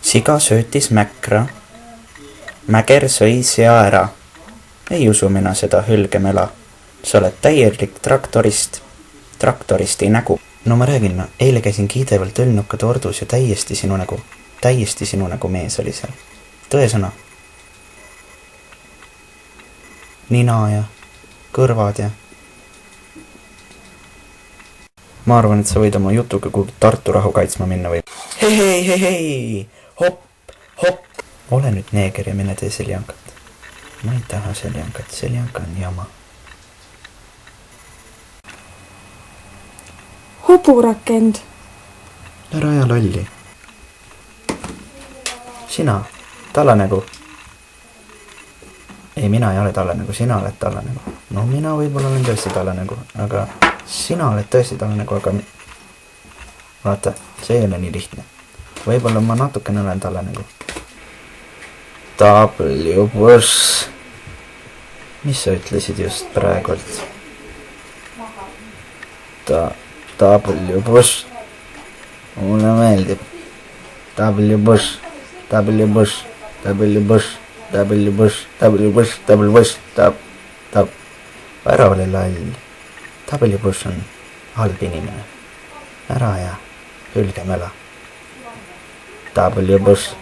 Siga söötis mäkra. Mäger sõi sea ära. Ei usu mina seda, hülgemela. Sa oled täielik traktoristi nägu. No ma räägin, eile käisin kiidevalt Õlnuka tordus ja täiesti sinu nägu mees oli seal. Tõesõna. Nina ja kõrvad ja... Ma arvan, et sa võid oma jutuga kuhugi Tartu rahu kaitsma minna või... Hei! Hopp! Ole nüüd neeger ja mine tee seljankat. Ma ei taha seljankat, seljanka on jama. Hoburakend. Ära aja lolli. Sina, tallanägu. Ei, mina ei ole tallanägu, sina oled tallanägu. No mina võib-olla olen tõesti tallanägu, aga sina oled tõesti tallanägu, aga... Vaata, see ei ole nii lihtne. Võib-olla ma natukene olen tallanägu. W-buss. Mis sa ütlesid just praegult? W-buss. Mulle meeldib. W-buss. Ära ole lall. W-buss on halb inimene. Ära ja hülgemela. W-buss.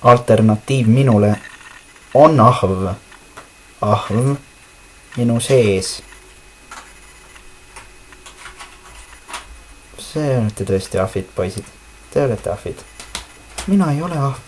Alternatiiv minule on ahv. Ahv minu sees. See olete tõesti ahvid, poisid. Te olete ahvid. Mina ei ole ahv.